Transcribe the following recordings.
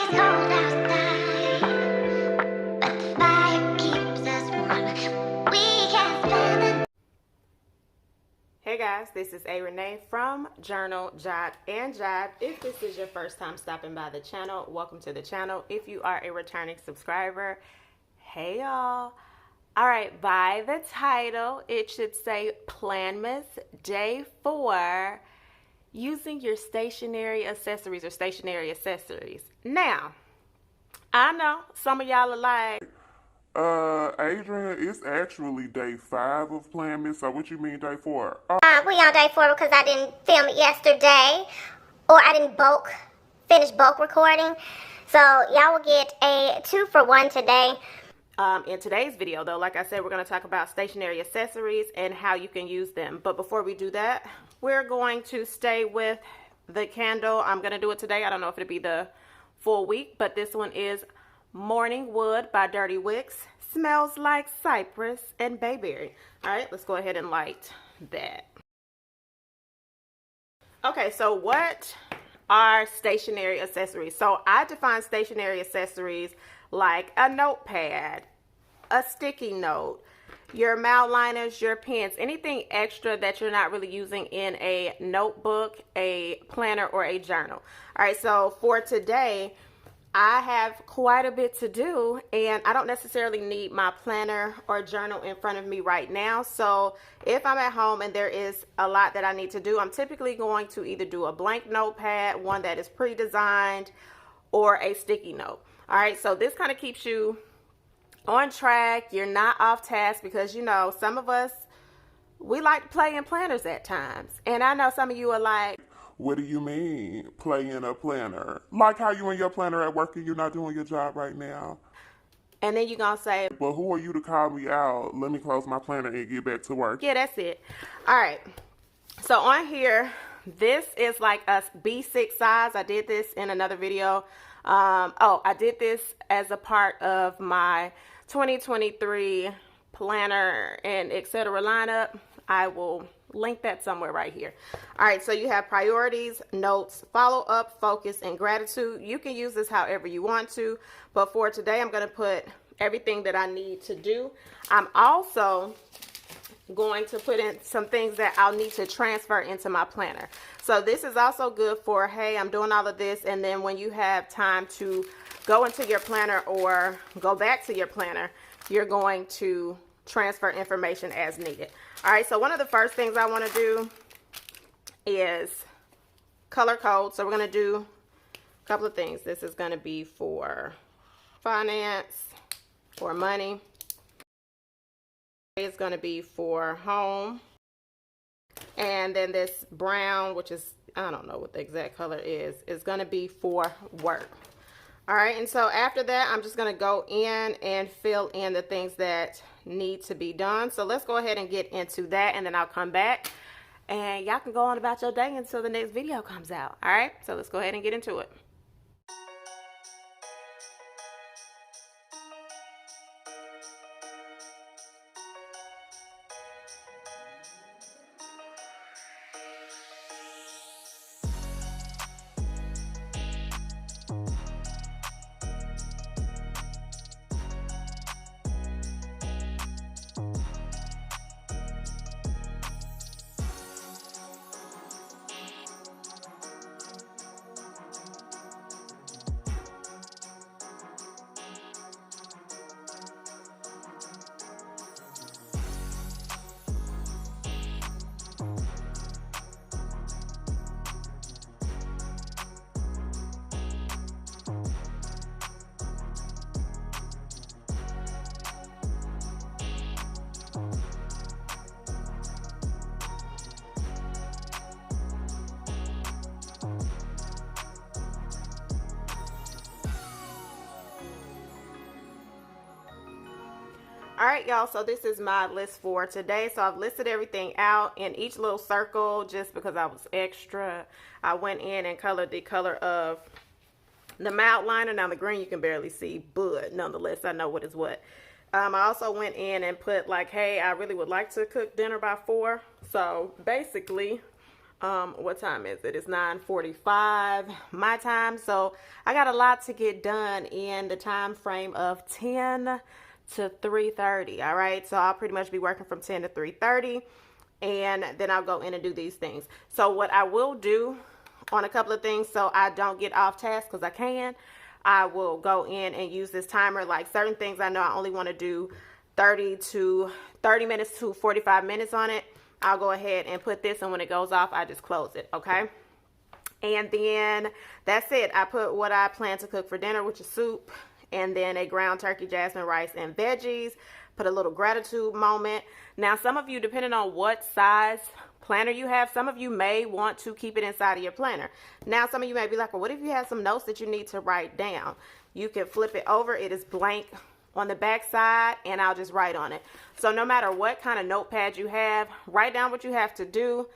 cold outside, but the fire keeps us warm. We can spend the Hey guys, this is A. Renee from Journal, Jot, and Jive. If this is your first time stopping by the channel, welcome to the channel. If you are a returning subscriber, hey y'all. Alright, by the title, it should say PLANMAS Day 4, using your stationery accessories or stationary accessories. Now, I know some of y'all are like, Adrian, it's actually day 5 of PLANMAS, so what you mean day 4? we on day 4 because I didn't film it yesterday, or I didn't finish bulk recording. So y'all will get a 2-for-1 today. in today's video though, like I said, we're going to talk about stationery accessories and how you can use them. But before we do that, we're going to stay with the candle. I'm going to do it today. I don't know if it'll be the full week, but this one is Morning Wood by Dirty Wicks. Smells like cypress and bayberry. All right, let's go ahead and light that. Okay, so what are stationery accessories? So I define stationery accessories like a notepad, a sticky note, your outliners, your pens, anything extra that you're not really using in a notebook, a planner, or a journal. All right, so for today, I have quite a bit to do, and I don't necessarily need my planner or journal in front of me right now. So if I'm at home and there is a lot that I need to do, I'm typically going to either do a blank notepad, one that is pre-designed, or a sticky note. All right, so this kind of keeps you on track. You're not off task because, you know, some of us, we like to play in planners at times. And I know some of you are like, What do you mean, play in a planner? Like how you in your planner at work and you're not doing your job right now? and then you're going to say, But who are you to call me out? Let me close my planner and get back to work. yeah, that's it. All right. So on here, this is like a B6 size. I did this in another video. I did this as a part of my 2023 planner and etc. lineup. I will link that somewhere right here. All right, so you have priorities, notes, follow up, focus, and gratitude. You can use this however you want to, but for today, I'm going to put everything that I need to do. I'm also going to put in some things that I'll need to transfer into my planner. So this is also good for, hey, I'm doing all of this, and then when you have time to go into your planner or go back to your planner, you're going to transfer information as needed. All right, so one of the first things I want to do is color code. So we're going to do a couple of things. This is going to be for finance, for money. It's going to be for home. And then this brown, which is, I don't know what the exact color is going to be for work. All right, and so after that, I'm just going to go in and fill in the things that need to be done. So let's go ahead and get into that, and then I'll come back and y'all can go on about your day until the next video comes out. All right, so let's go ahead and get into it. All right, y'all, so this is my list for today. So I've listed everything out in each little circle just because I was extra. I went in and colored the color of the matte liner. Now the green you can barely see, but nonetheless I know what is what. I also went in and put like, hey, I really would like to cook dinner by 4. So basically, what time is it? It's 9:45 my time. So I got a lot to get done in the time frame of 10 to 3:30. All right. So I'll pretty much be working from 10 to 3:30, and then I'll go in and do these things. So what I will do on a couple of things, so I don't get off task, because I will go in and use this timer. Like certain things I know I only want to do 30 minutes to 45 minutes on it. I'll go ahead and put this, and when it goes off, I just close it, okay? And then that's it. I put what I plan to cook for dinner, which is soup, and then a ground turkey, jasmine rice, and veggies. Put a little gratitude moment. Now, some of you, depending on what size planner you have, some of you may want to keep it inside of your planner. Now, some of you may be like, well, what if you have some notes that you need to write down? You can flip it over. It is blank on the back side, and I'll just write on it. So no matter what kind of notepad you have, write down what you have to do,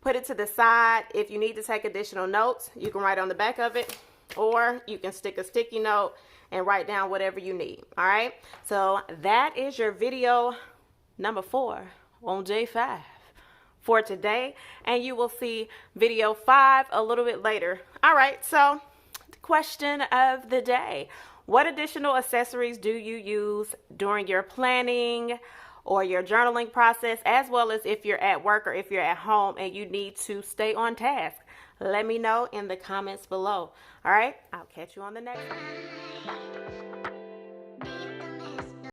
put it to the side. If you need to take additional notes, you can write on the back of it, or you can stick a sticky note and write down whatever you need. All right, so that is your video number 4 on day 5 for today, and you will see video 5 a little bit later. All right, so the question of the day: what additional accessories do you use during your planning or your journaling process, as well as if you're at work or if you're at home and you need to stay on task? Let me know in the comments below. All right, I'll catch you on the next one.